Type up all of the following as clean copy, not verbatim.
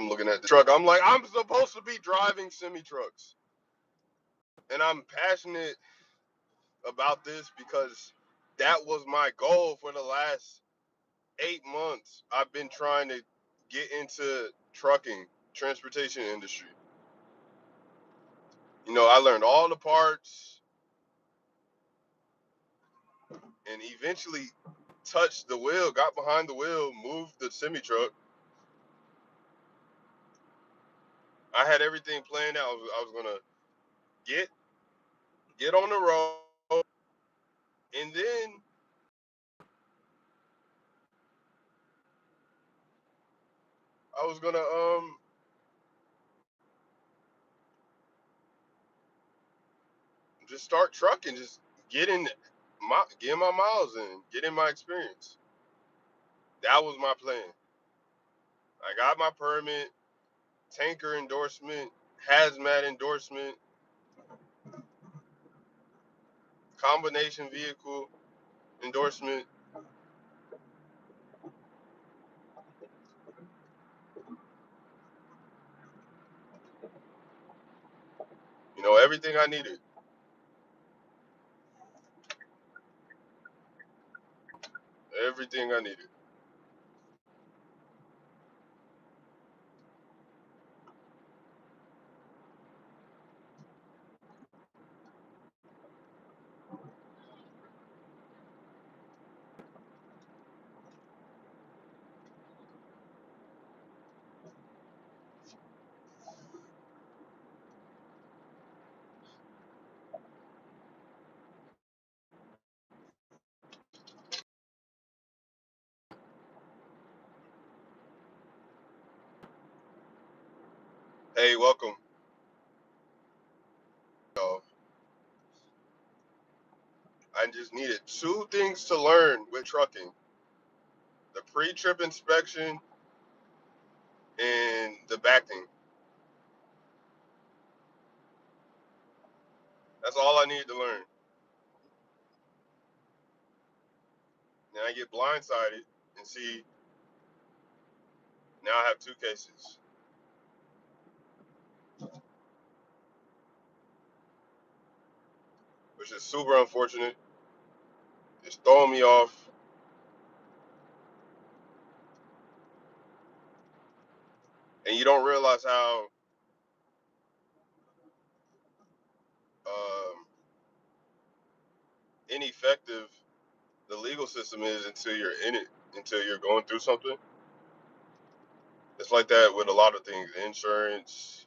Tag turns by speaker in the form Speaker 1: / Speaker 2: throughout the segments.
Speaker 1: I'm looking at the truck. I'm like, I'm supposed to be driving semi trucks, and I'm passionate about this because that was my goal for the last 8 months. I've been trying to get into trucking, transportation industry. You know, I learned all the parts and eventually touched the wheel, got behind the wheel, moved the semi truck. I had everything planned out. I was gonna get on the road, and then I was gonna just start trucking, just getting getting my miles in, getting my experience. That was my plan. I got my permit, tanker endorsement, hazmat endorsement, combination vehicle endorsement. You know, everything I needed. Everything I needed. Hey, welcome. So I just needed two things to learn with trucking: the pre-trip inspection and the backing. That's all I needed to learn. Then I get blindsided and see now I have two cases, which is super unfortunate. It's throwing me off. And you don't realize how um, ineffective the legal system is until you're in it, until you're going through something. It's like that with a lot of things: insurance,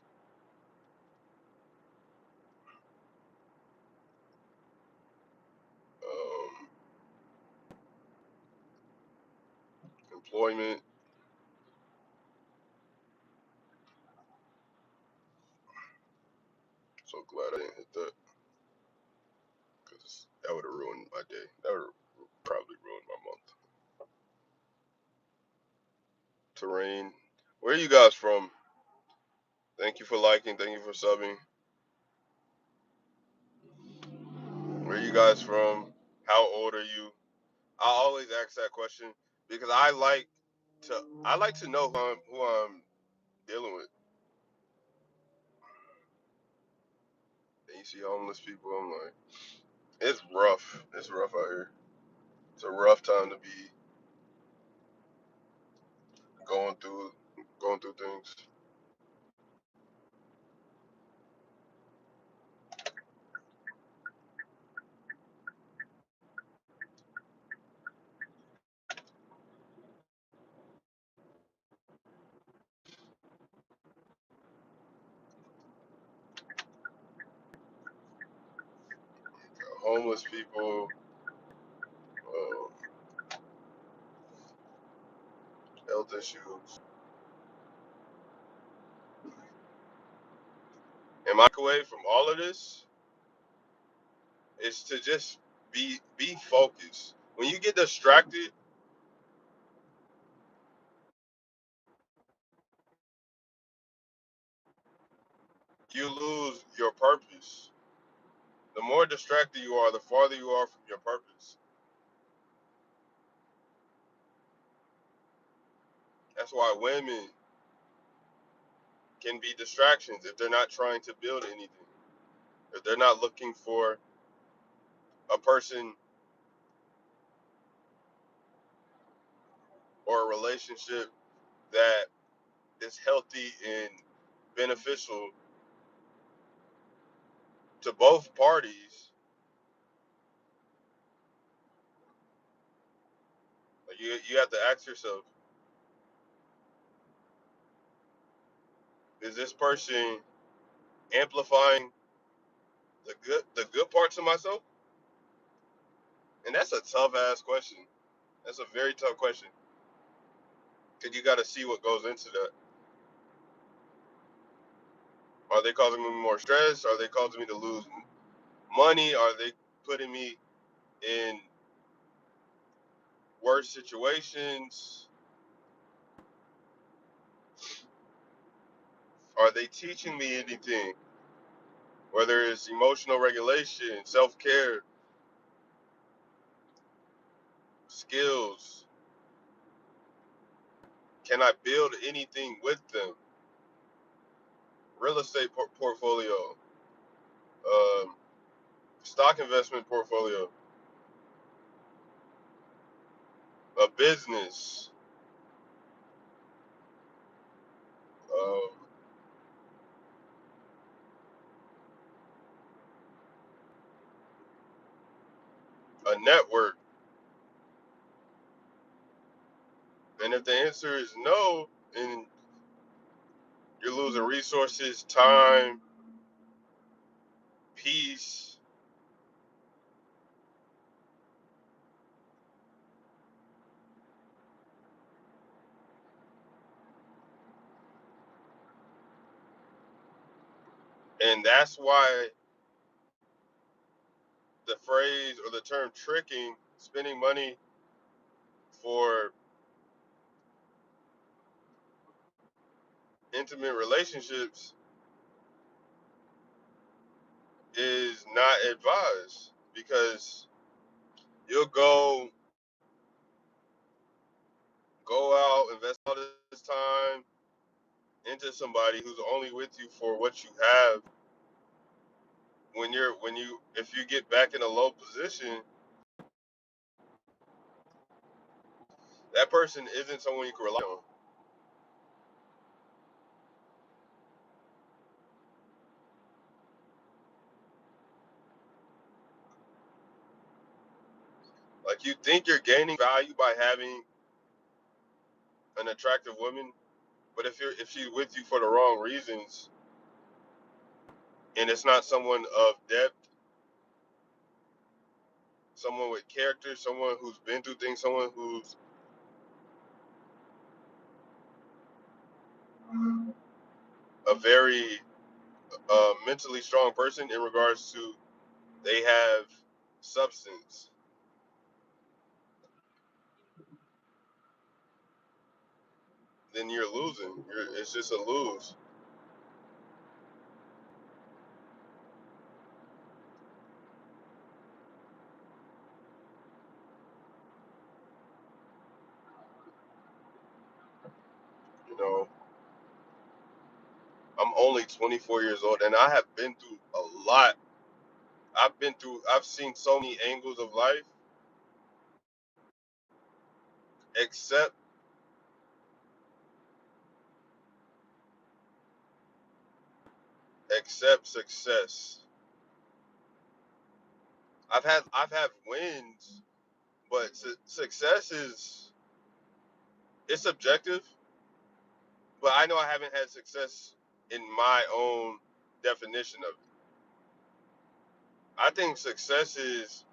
Speaker 1: um, employment. So glad I didn't hit that because that would have ruined my day. That would have probably ruined my month. Terrain. Where are you guys from? Thank you for liking. Thank you for subbing. Where are you guys from? How old are you? I always ask that question because I like to know who I'm dealing with. And you see homeless people, I'm like, it's rough. It's rough out here. It's a rough time to be going through going through things. Homeless people, health issues. And my takeaway from all of this is to just be focused. When you get distracted, you lose your purpose. The more distracted you are, the farther you are from your purpose. That's why women can be distractions if they're not trying to build anything, if they're not looking for a person or a relationship that is healthy and beneficial to both parties. Like you have to ask yourself, is this person amplifying the good parts of myself? And that's a tough ass question. That's a very tough question. Cause you gotta see what goes into that. Are they causing me more stress? Are they causing me to lose money? Are they putting me in worse situations? Are they teaching me anything? Whether it's emotional regulation, self care, skills. Can I build anything with them? Real estate portfolio, um, stock investment portfolio, a business, um, a network. And if the answer is no, and you're losing resources, time, peace, and that's why the phrase or the term tricking, spending money for intimate relationships is not advised because you'll go out, invest all this time into somebody who's only with you for what you have. If you get back in a low position, that person isn't someone you can rely on. Like you think you're gaining value by having an attractive woman, but if she's with you for the wrong reasons and it's not someone of depth, someone with character, someone who's been through things, someone who's a very mentally strong person in regards to they have substance, then you're losing. It's just a lose. You know, I'm only 24 years old, and I have been through a lot. I've seen so many angles of life, except success. I've had wins, but success is it's subjective. But I know I haven't had success in my own definition of it. I think success is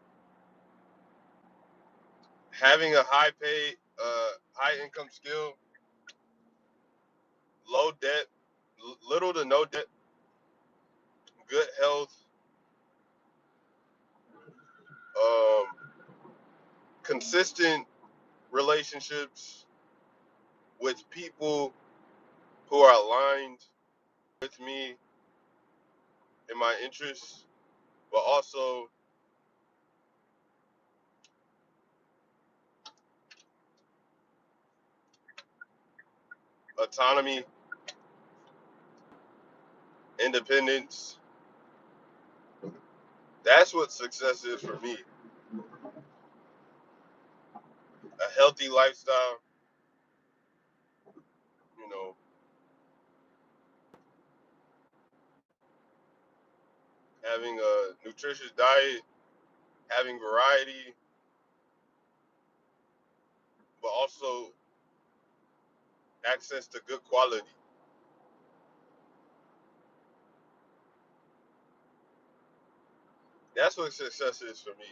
Speaker 1: having a high income skill, low debt, little to no debt, good health, um, consistent relationships with people who are aligned with me and my interests, but also autonomy, independence. That's what success is for me. A healthy lifestyle, you know, having a nutritious diet, having variety, but also access to good quality. That's what success is for me.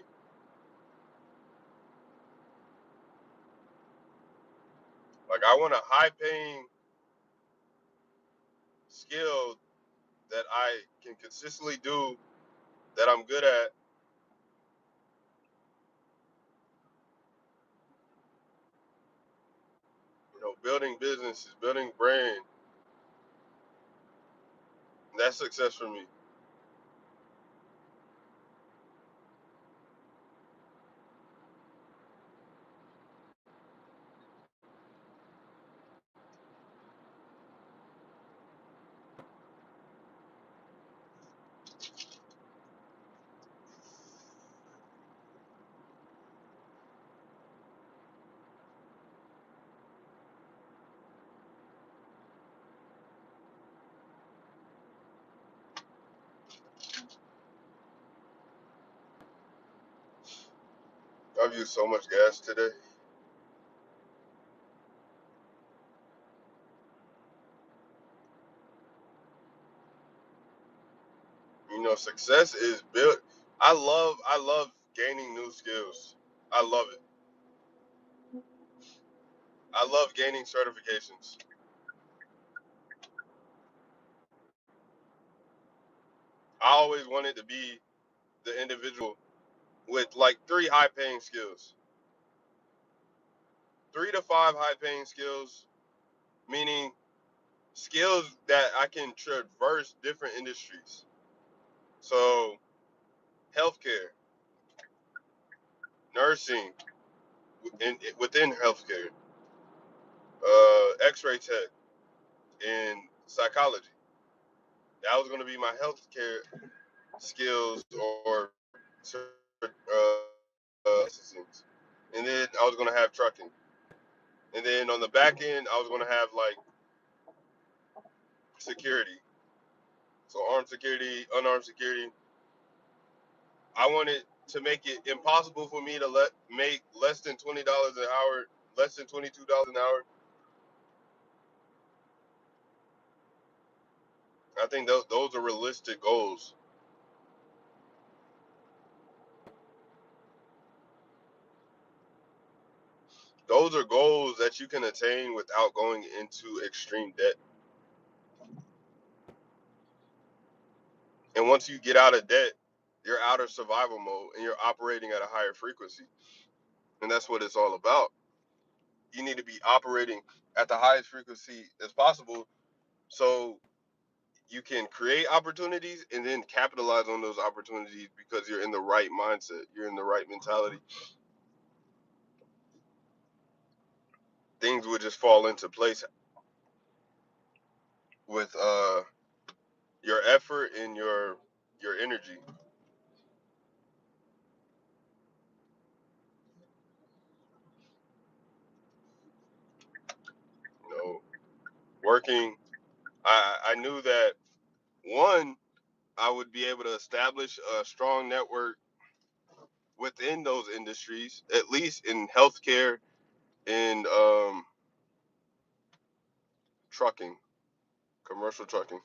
Speaker 1: Like I want a high paying skill that I can consistently do, that I'm good at, building businesses, building brand. That's success for me. I've used so much gas today. Success is built. I love gaining new skills. I love it. I love gaining certifications. I always wanted to be the individual with like three high paying skills. 3 to 5 high paying skills, meaning skills that I can traverse different industries. So, healthcare, nursing, within healthcare, X-ray tech, and psychology. That was going to be my healthcare skills or licensings. And then I was going to have trucking. And then on the back end, I was going to have like security. So armed security, unarmed security. I wanted to make it impossible for me to make less than $20 an hour, less than $22 an hour. I think those are realistic goals. Those are goals that you can attain without going into extreme debt. And once you get out of debt, you're out of survival mode and you're operating at a higher frequency. And that's what it's all about. You need to be operating at the highest frequency as possible so you can create opportunities and then capitalize on those opportunities because you're in the right mindset, you're in the right mentality. Things would just fall into place with your effort and your energy. You know, working, I knew that one, I would be able to establish a strong network within those industries, at least in healthcare and trucking, commercial trucking.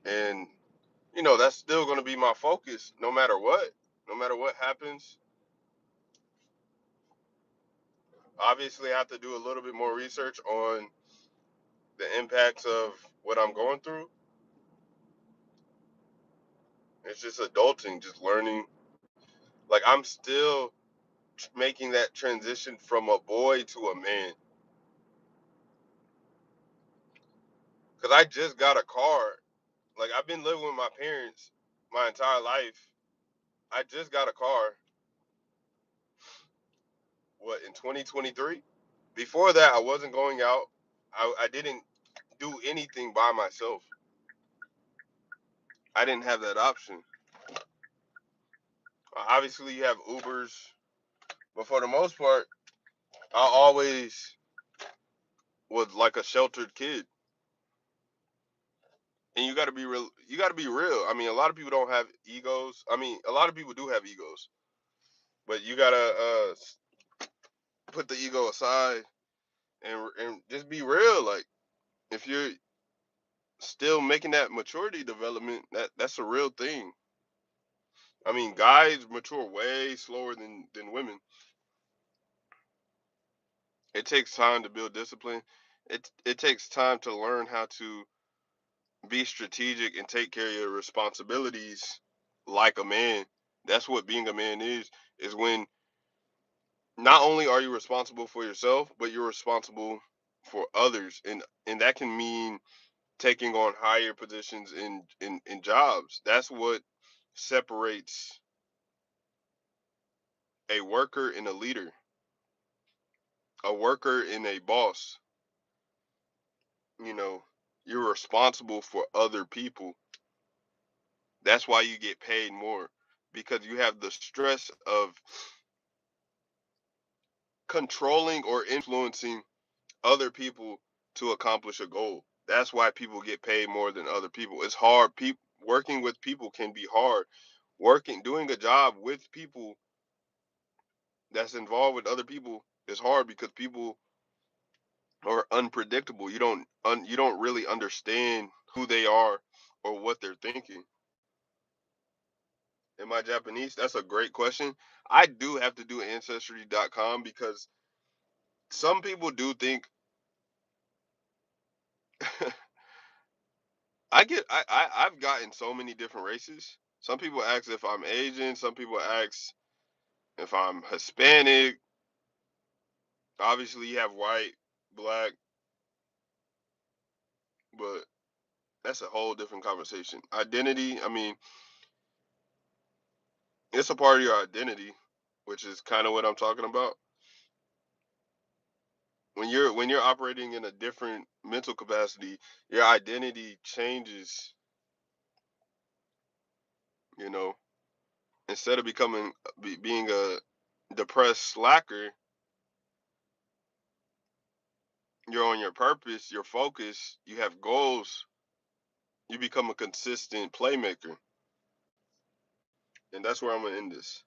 Speaker 1: And that's still going to be my focus no matter what. No matter what happens. Obviously, I have to do a little bit more research on the impacts of what I'm going through. It's just adulting, just learning. Like I'm still making that transition from a boy to a man. Cause I just got a car. Like I've been living with my parents my entire life. I just got a car, what, in 2023. Before that, I wasn't going out. I didn't do anything by myself. I didn't have that option. Obviously, you have Ubers, but for the most part, I always was like a sheltered kid. And you got to be real. You got to be real. I mean, a lot of people don't have egos. I mean, a lot of people do have egos, but you gotta put the ego aside and just be real. Like, if you're still making that maturity development, that's a real thing. I mean, guys mature way slower than women. It takes time to build discipline. It takes time to learn how to be strategic and take care of your responsibilities like a man. That's what being a man is when not only are you responsible for yourself, but you're responsible for others. And that can mean taking on higher positions in jobs. That's what separates a worker and a leader, a worker and a boss. You know, you're responsible for other people. That's why you get paid more, because you have the stress of controlling or influencing other people to accomplish a goal. That's why people get paid more than other people. It's hard. Working with people can be hard. Doing a job with people that's involved with other people is hard because people are unpredictable. You don't really understand who they are or what they're thinking. Am I Japanese? That's a great question. I do have to do ancestry.com because some people do think I've gotten so many different races. Some people ask if I'm Asian, some people ask if I'm Hispanic. Obviously you have white, black, but that's a whole different conversation. Identity, I mean, it's a part of your identity, which is kind of what I'm talking about. When you're operating in a different mental capacity, your identity changes, you know. Instead of being a depressed slacker, you're on your purpose, your focus, you have goals, you become a consistent playmaker. And that's where I'm gonna end this.